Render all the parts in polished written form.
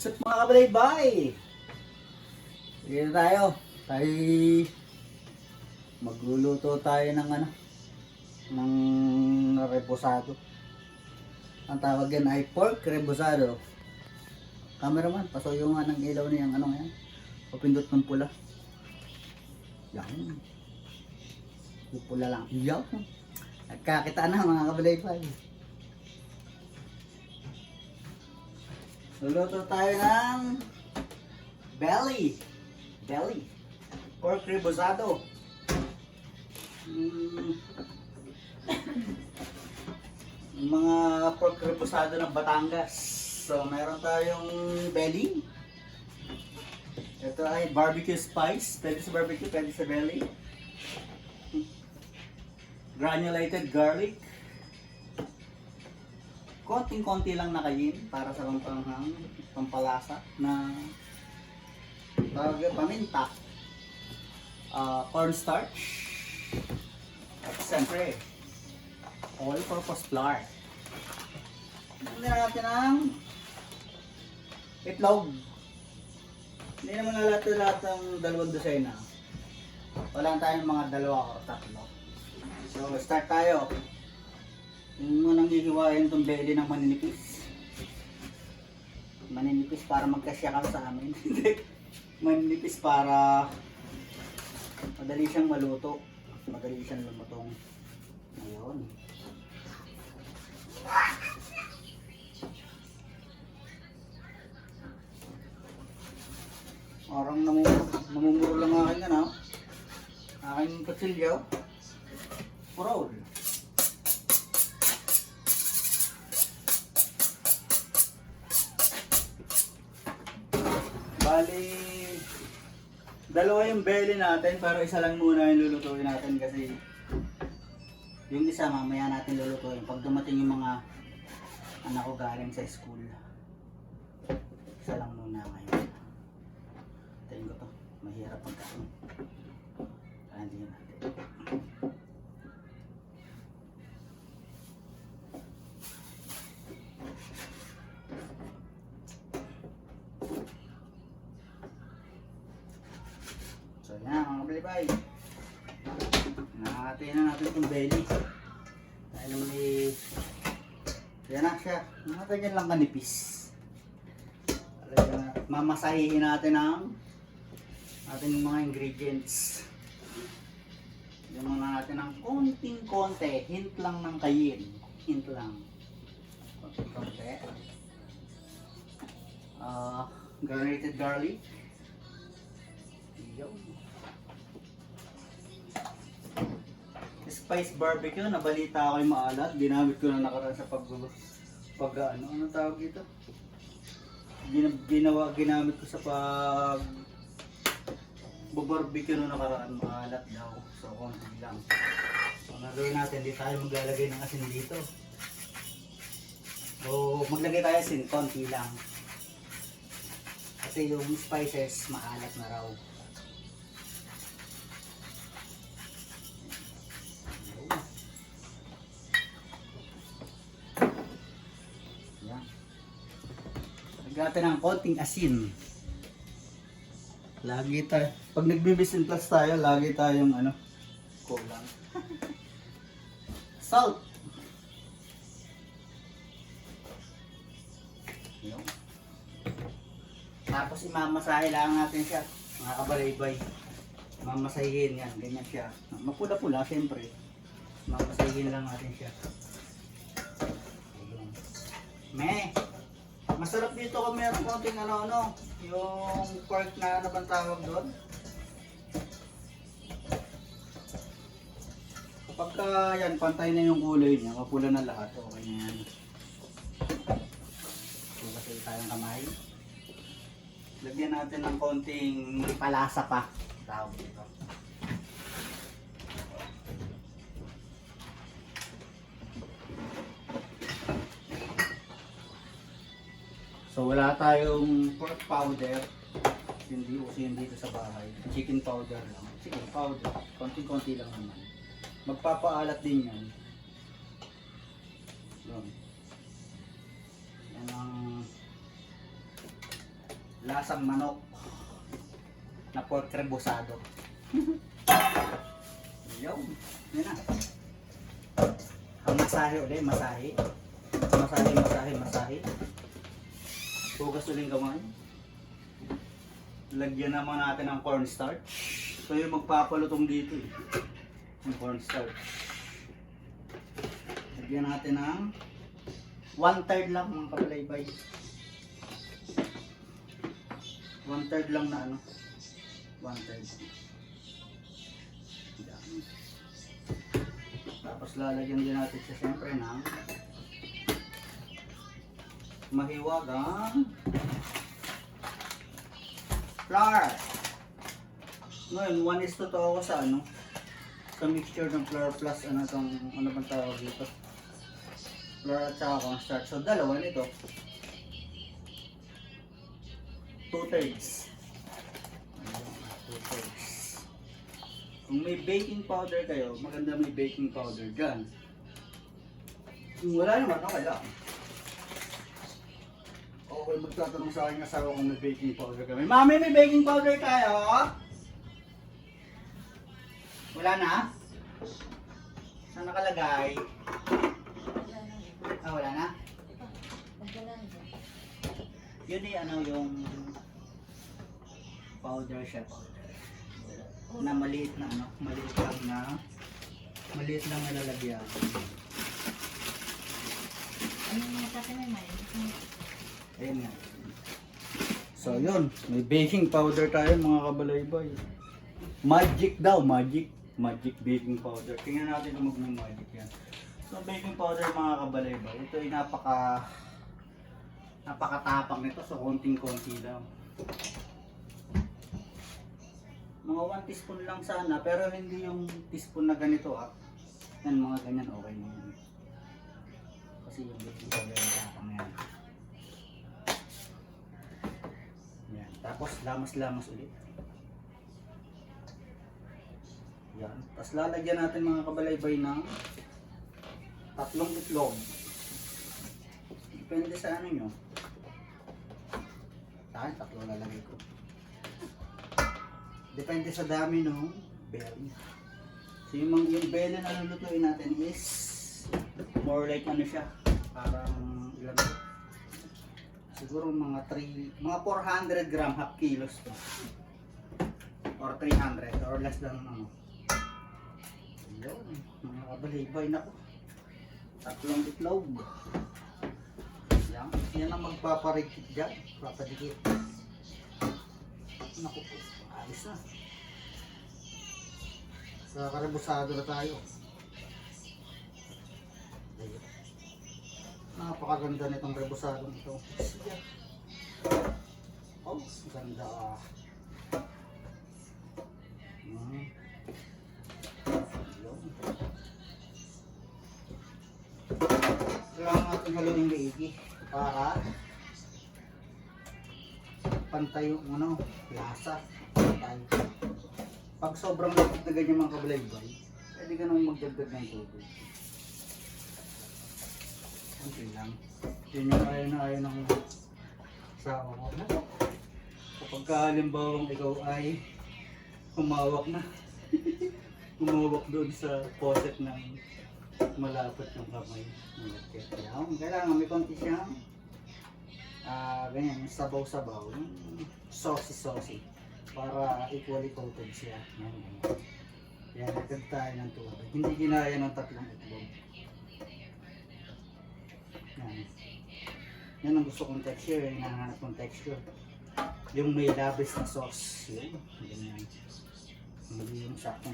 What's up mga kabalaybay? Dito tayo. Magluluto tayo ng ng reposado. Ang tawag yan ay pork reposado. Cameraman, pasuyo nga ng ilaw niyang yan. Papindot ng pula. Yan. Yung pula lang. Yan. Nagkakita na mga kabalaybay. Luluto tayo ng belly pork rebozado. Mga pork rebozado ng Batangas. So meron tayong belly. Ito ay barbecue spice, pwede sa barbecue, pwede sa belly. Granulated garlic. Konting-konti lang na kayin para sa pampalasa na paminta, cornstarch, at siyempre all-purpose flour. Hindi natin ang itlog. Hindi naman lahat ng dalawang dosena. Wala tayong mga dalawa o tatlo. So start tayo. Yung munang hihiwain itong belly ng maninipis. Maninipis para magkasya ka sa amin. Maninipis para madali siyang maluto. Madali siyang lumutong. Ayun. Parang namumuro lang aking aking kutsilyo. Roll. Bali, dalawa yung belly natin pero isa lang muna yung lulutuin natin kasi yung isa mamaya natin lulutuin pag dumating yung mga anak ko galing sa school. Isa lang muna ngayon. Tayin ko to, mahirap pagkain. Hindi natin. So yan mga kabalibay, nakahatiin na natin itong belly dahil naman yan na siya, ganyan lang kanipis. Mamasahihin natin ang ating mga ingredients. Yan muna natin ng konting-konti, hint lang ng kayin, hint lang, konting-konti. Granulated garlic. Spice barbecue, nabalita ako yung maalat, ginamit ko na nakaraan sa ano tawag dito? Ginamit ko sa barbecue na nakaraan, maalat daw. So konti lang. So nagawin natin, hindi tayo maglalagay ng asin dito. So maglagay tayo asin, konti lang. Kasi yung spices maalat na raw. Lagyan ng konting asin. Lagi tayo, pag nagbibisin plus tayo, lagi tayong kulang. Salt. Yun. Tapos imamasahe lang natin siya, mga kabalaybay. Mamasahin yan, ganyan siya. Mapula-pula siyempre. Mamasahin lang natin siya. Meh. Masarap dito kung meron konting yung pork na bang tawag doon. Kapag yan, pantay na yung kulay niya, mapula na lahat, okay na yan. Hugasin tayong kamay. Lagyan natin ng konting palasa pa, tawag dito. So wala tayong pork powder, hindi uso yun dito sa bahay. Chicken powder lang, chicken powder, konting-konti lang naman. Magpapaalat din yan. Yun. Yan ang lasang manok na pork rebusado. Yun, yun na. Ang masahe ulit, masahe. Masahe. Hugas ulit kamay. Lagyan naman natin ng cornstarch. So yung magpapalutong dito eh. Yung cornstarch. Lagyan natin ng 1/3 lang mga kabalaybay. 1/3 lang na ano. 1/3. Yan. Tapos lalagyan din natin siya siyempre ng mahiwagang flour. Ngayon, 1:2 ako sa ano, sa mixture ng flour plus ano bang tawag dito? Flour at saka cornstarch. So, dalawa nito. 2/3. Kung may baking powder kayo, maganda may baking powder dyan. Kung wala naman, okay lang. Okay, magtatanong sa akin asawa kung may baking powder kami. Mami, may baking powder tayo? Wala na? Saan nakalagay? Ah, wala na? Yun eh, ano yung powder siya, powder. Na maliit na ano, maliit lang na lalagyan. Ano yung natin may Ayun nga. So yun, may baking powder tayo mga kabalaybay. Magic daw, magic baking powder. Tingnan natin kung mag-magic yan. So baking powder mga kabalaybay, ito ay napakatapang nito, so konting-konti lang. Mga 1 teaspoon lang sana, pero hindi yung teaspoon na ganito ah. Yan, mga ganyan okay na yan. Kasi yung baking powder ay tapang yan. Yan. Tapos lamas-lamas ulit. Yan. Tapos lalagyan natin mga kabalaybay ng 3 itlog. Depende sa ano nyo. Sa akin, 3 lalagay ko. Depende sa dami ng belly. So yung belly na lulutuin natin is more like ano siya, parang ilan ito? Siguro mga 400 gram, half kilos to. Or 300 or less than ano. Yun, mga kabalaybay na ko. 3 itlog. Yan ang magpaparikit dyan, papadikit. Naku po. Ayos na. Sa karabusado na tayo. Napakaganda nitong rebusado nito. Oh, ganda. Kailangan natin haluin maigi para pantay yung ano, lasa. Pag sobrang lapit na ganyan mga kabalaybay, pwede ka naman magdagdag ng tubig. Okay lang. Yun yung ayaw ng asawa ko. Kapag halimbawang ikaw ay humawak na, humawak doon sa poset ng malapot ng kamay. Kailangan may konti siyang ganyan, sabaw-sabaw, saucy para equally coated siya. Yan, nagtag tayo ng tubig. Hindi ginaya ng 3 itlog. Yan ang gusto kong texture, yung hinahanap kong texture. Yung may labis na sauce. Yun, ganyan. Hindi yung sakto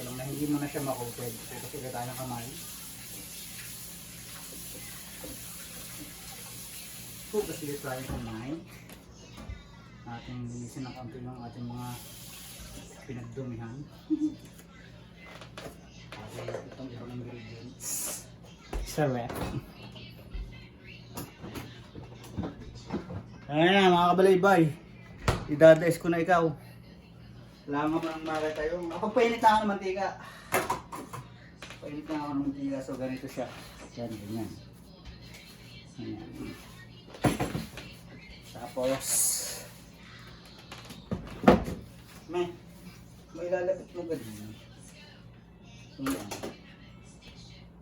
lang na hindi mo na siya makoated. Kasi tayo ng kamay. Hugas ulit tayo ng kamay. Ating linisin ng kampi ng ating mga pinagdumihan. Okay, itong ibang ingredients. Sarap. Ayan na mga kabalaybay. Idadais ko na ikaw. Kailangan mo nang makita yung pagpainit na ako ng mantika. Painit na ako ng mantika, so ganito siya. Yan, ganyan. Ayan. Tapos ilalapit mo ganyan. Yan.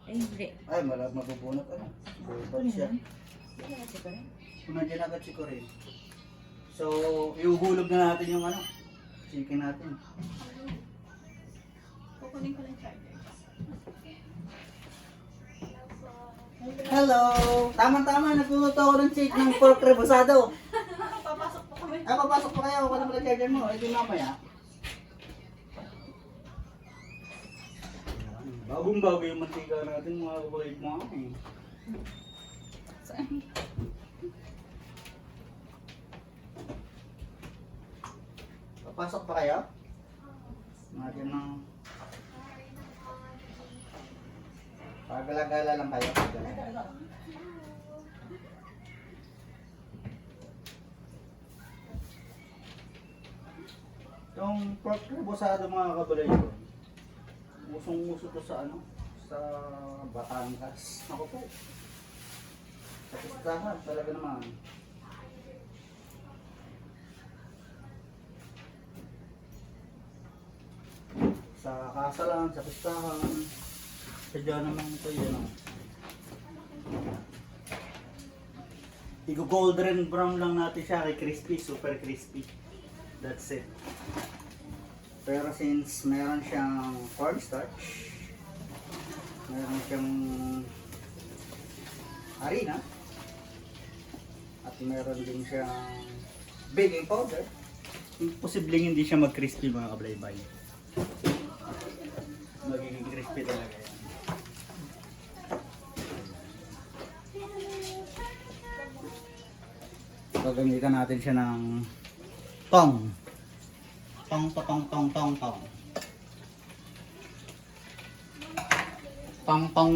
Ay, hindi. Ay, mabubunot ano. Bubat siya. Hindi kasi pa rin. Kung nandiyan agad si Corinne. So, iuhulog na natin yung ano. Chicken natin. Kukunin ko lang charger. Hello! Tama-tama, nagluto ako ng chicken ng pork rebusado. Papasok po kami. Ah, papasok pa kayo. Wala mo na charger mo. Ito mamaya. Bagong-bago yung mantika natin, mga kabalit mo eh. Papasok pa kayo? Natin ng... Pagala-gala lang kayo. Pagala. Yung pork rebusado mga kabalay ko, usong-uso to sa ano? Sa Batangas. Ako po. Sa pistahan talaga naman. Sa kasalan, sa pistahan. Sadya naman ito yun. Golden brown lang natin siya kay crispy, super crispy. That's it. Pero since meron siyang cornstarch, meron siyang harina, at meron din siyang baking powder, posibleng hindi siya mag-crispy mga kablaybay. Magiging crispy talaga yan. Gagamitan natin siya ng tong. Tong.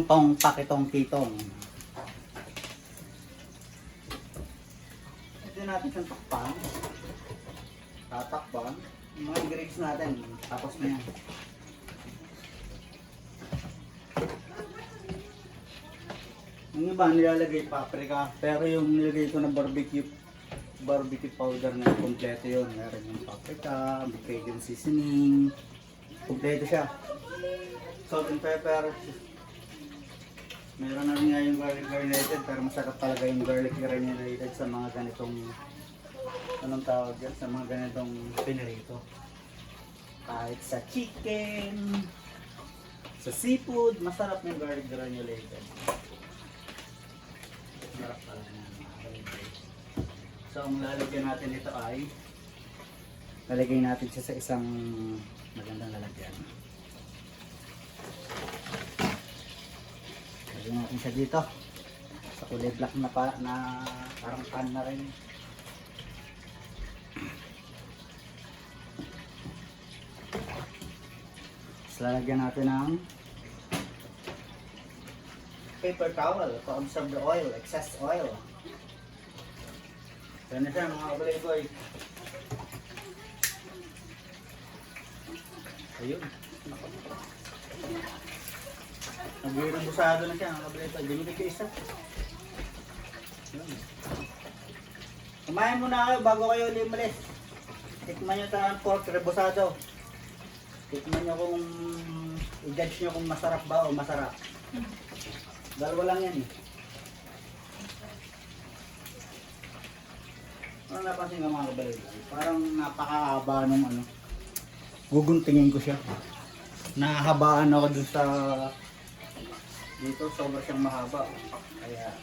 Tong, pakitong titong. Ito natin siyang takpan. Tatakpan. Yung mga ingredients natin, tapos na yan. Yung iba nilalagay paprika, pero yung nilagay ko na barbecue powder na kompleto yun. Meron yung paprika, may Cajun seasoning, kompleto siya. Salt and pepper. Meron na rin nga yung garlic granulated, pero masarap talaga yung garlic granulated sa mga ganitong, anong tawag yan, sa mga ganitong pinirito. Kahit sa chicken, sa seafood, masarap yung garlic granulated. Masarap talaga yan. So, ang lalagyan natin ito ay lalagay natin siya sa isang magandang lalagyan. Lagyan natin siya dito sa kulay black na parang pan na rin. Tapos lalagyan natin ng paper towel to absorb the oil, excess oil. Yan na siya mga kabalay-boy. Ayun. Nagwirang busado na siya mga kabalay-boy. Dumigay kayo isa. Kumain muna kayo bago kayo ulit umalis. Tikman nyo ng pork rebusado. Tikman nyo kung i-judge nyo kung masarap ba o masarap. Dalawa lang yan eh. Ano napansin ka mga kabalay? Parang napakahaba nung ano. Guguntingin ko siya. Nahahabaan ako dun sa dito, sobrang siyang mahaba. Kaya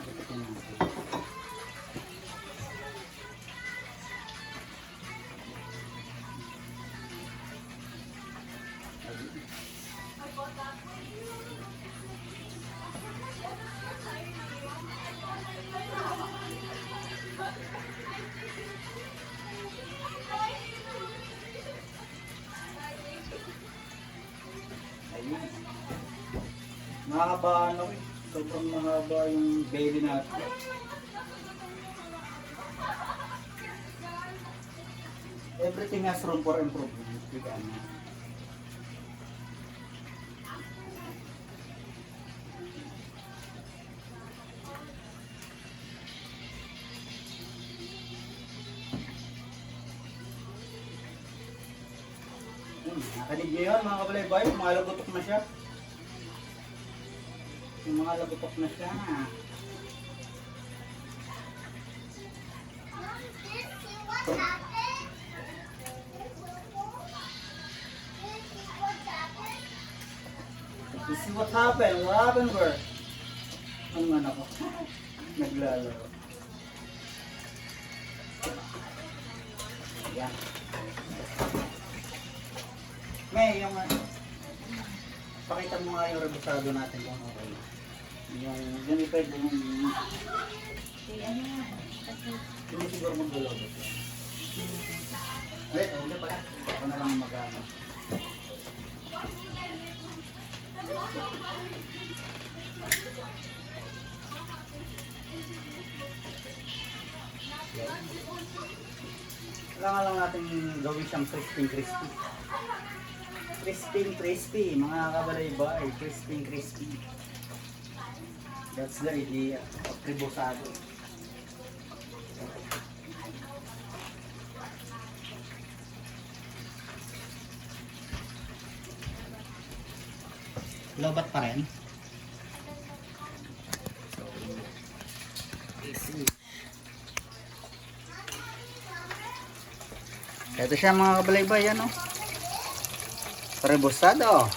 gupitin natin. Mahaba ano eh. Sobrang mahaba yung belly natin. Everything has room for improvement. Diba? Nakanig nyo yun mga kabalaybay, mga lagutok na siya. Yung mga lagutok na siya. You see what happened? What happened, bro? Ang anak ko. Naglalaro. Yan. May, yung pakita mo nga yung rebusado natin kung okay. Yung ganiped yung Eh, ano nga? Kasi, hindi siguro magdalaw. Wait, hindi pala. Ako na lang mag-ano. Kailangan lang natin gawin siyang crispy. Crispy, mga kabalaybay. Crispy. That's the idea of rebusado. Lobat pa rin. So, easy. Ito siya mga kabalaybay, ano? Rebusado.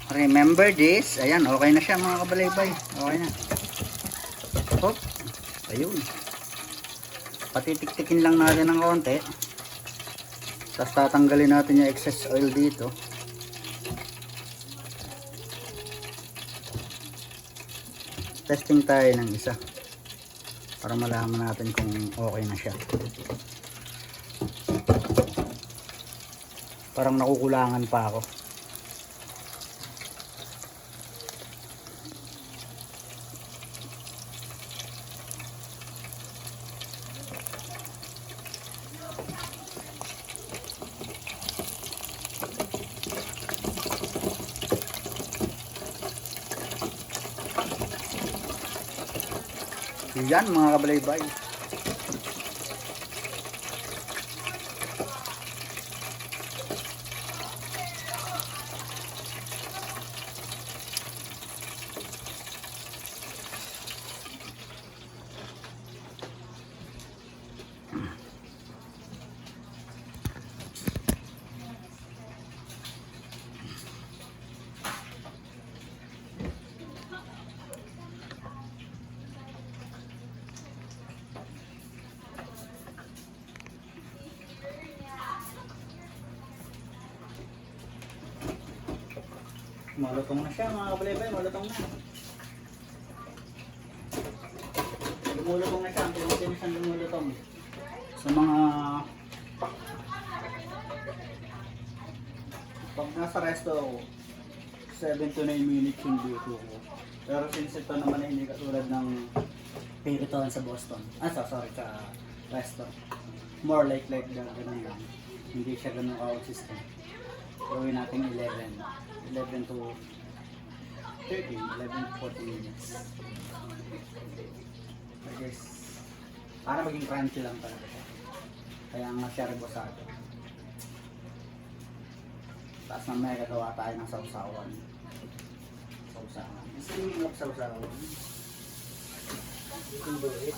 Remember this. Ayan, okay na siya mga kabalaybay. Okay na. Hop. Ayun. Patitik-tikin lang natin ng konti. Tapos tatanggalin natin yung excess oil dito. Testing tayo ng isa. Para malaman natin kung okay na siya. Parang nakukulangan pa ako. Yan mga kabalaybay. Malutong na siya mga kabalaybay, malutong na. Lumulutong na siya, ang pinagin siyang lumulutong. Sa mga pag nasa resto ako, 7 to 9 minutes yung dito ko. Pero since ito naman ay hindi katulad ng pinirituan sa Boston. Sorry, sa resto. More like ganun lang. Hindi siya ganun out system. Gawin natin 11 to 13, 11 to 14 minutes. I guess, para maging crunchy lang talaga siya. Kaya nga siya rebusado. Tapos mamaya gagawa tayo ng sausawan. Speaking of sausawan, you can do it.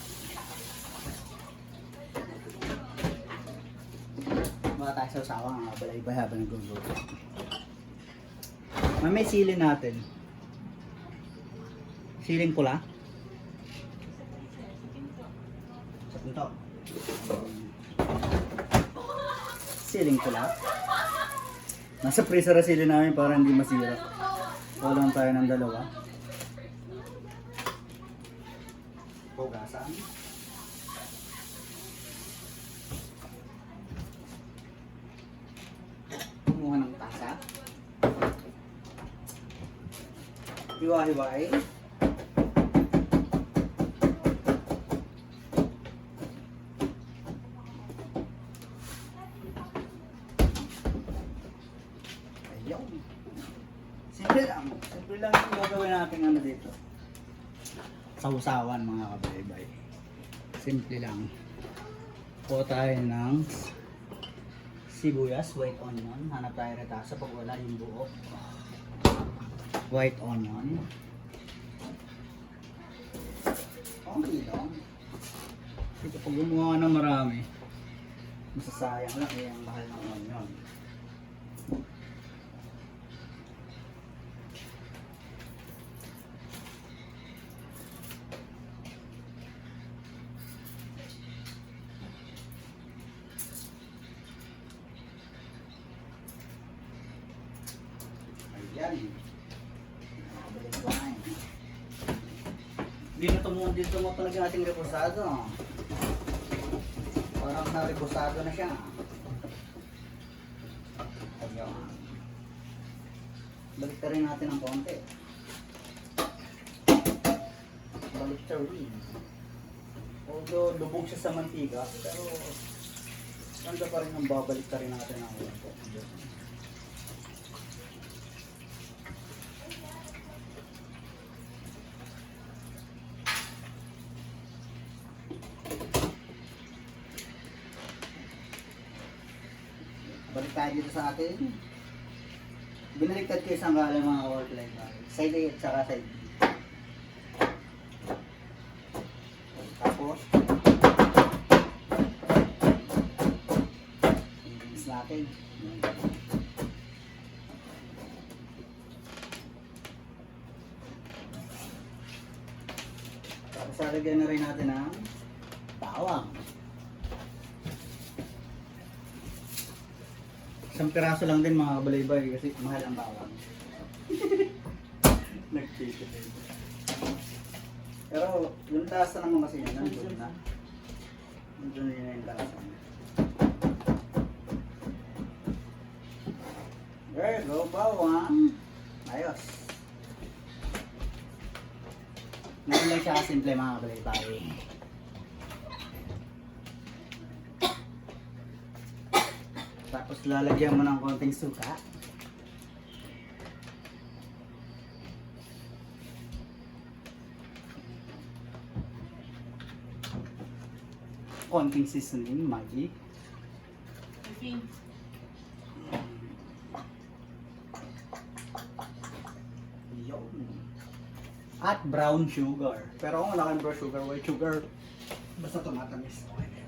Mga tayo sausawan, mga balay-bay habang nag-go-go. May sili natin. Siling pula. Sa punto. Siling pula. Nasa freezer na sili namin para hindi masira. Walang tayo ng dalawa. Pugasan. Kumuha ng tasa. Hiwa-hiwain. Ayaw. Simple lang yung gagawin natin ano dito. Sausawan mga kabalaybay. Simple lang. Po tayo ng sibuyas, white onion. Hanap tayo retasa pag wala yung buo. White onion. Okay lang. Ito pag gumawa ng marami, masasayang lang eh ang mahal ng onion. Ayan. Nakabalik ko na eh. Dito mo talaga ating reposado. Parang na-reposado na siya. Ayan. Balik ka rin natin ng konti. Balik ka rin. Although lubog siya sa mantika, pero ganda pa rin ang babalik ka rin natin ng konti. Balik tayo dito sa atin. Binaliktad ko isang galang mga work like that. Side A at saka side B. Tapos, i-rinse natin. Tapos lalagyan na rin natin ng bawang. Isang piraso lang din mga kabalaybay kasi mahal ang bawang. Nag-chicken din. Pero yung lasa naman kasi yun, nandun na. Nandun na yung lasa. There go, bawang. Ayos. Ngayon lang siya simple mga kabalaybay. Tapos lalagyan mo ng konting suka. Konting seasoning, Maggi. Okay. Yun. At brown sugar. Pero kung wala kang brown sugar, white sugar, basta tumatamis. Okay.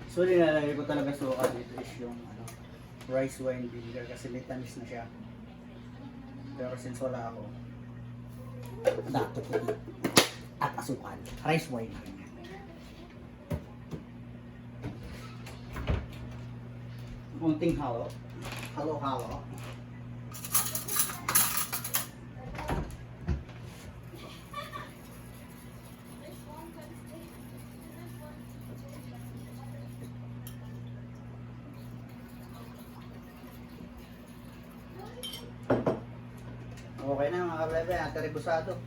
So nilalagay ko talaga suka dito is yung rice wine vinegar kasi may tamis na siya. Pero since wala ako, dato ko at asukal. Rice wine. Kunting halo. Halo-halo. Okay na mga kablebe, ate rebusado.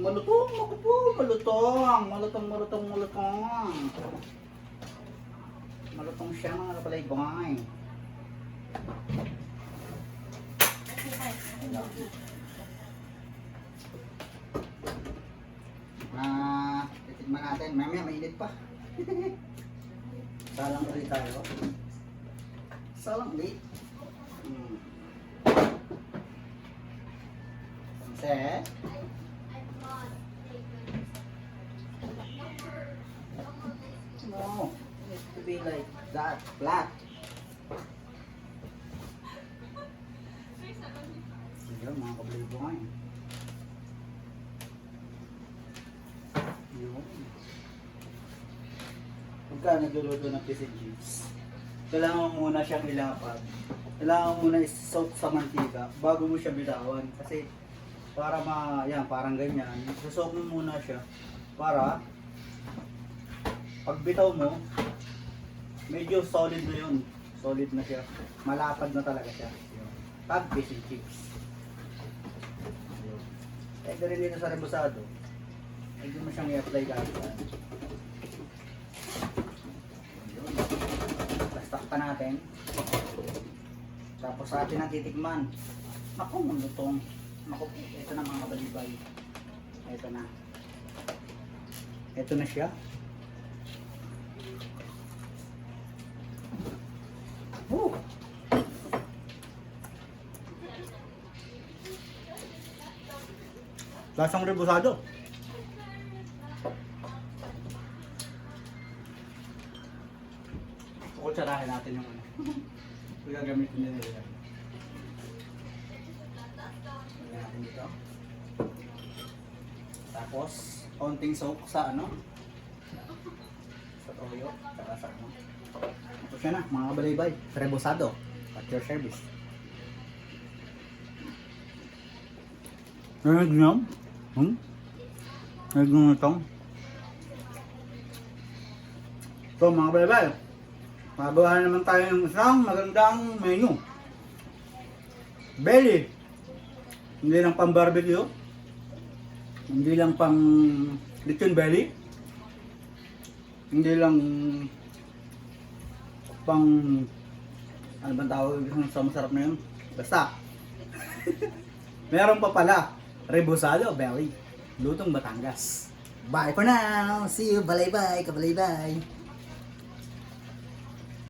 Malutong, ako po, malutong. Malutong siya mga kapalaybay. Titigman natin, mamaya mainit pa. Salang ulit tayo. Salang ulit. Set. No, it needs to be like that, flat. Ayan mga kablibong. Yun. Pagka nagluluto ng fish and chips, kailangan mo muna siyang ilapad. Kailangan mo muna i-soak sa mantika bago mo siya bitawan. Kasi para yan, parang ganyan. I-soak mo muna siya para pag bitaw mo, medyo solid na yun. Solid na siya. Malapad na talaga siya. Pag fish and chips. Eh, rin dito sa rebusado. Hindi mo siyang i-apply dahil. pa natin. Tapos sa atin natitikman. Naku, lutong. Naku, ito na mga kabalibay. Ito na. Ito na siya. Woo! Lasang rebusado. Kutsarahin natin yung ano. Gagamitin din nila. Lagyan natin dito. Tapos, konting soak sa ano? Sa toyo. Saka sa ano. Tapos yan na, mga kabalaybay. Rebusado. At your service. Narinig niyo? Narinig niyo ito? So mga kabalaybay, magawa na naman tayo ng isang magandang menu. Belly. Hindi lang pang barbecue. Hindi lang pang lechon belly. Hindi lang pang ano bang tawag sa masarap na yun? Basta. Meron pa pala. Rebusado belly. Lutong Batangas. Bye for now. See you. Balaybay. Kabalaybay.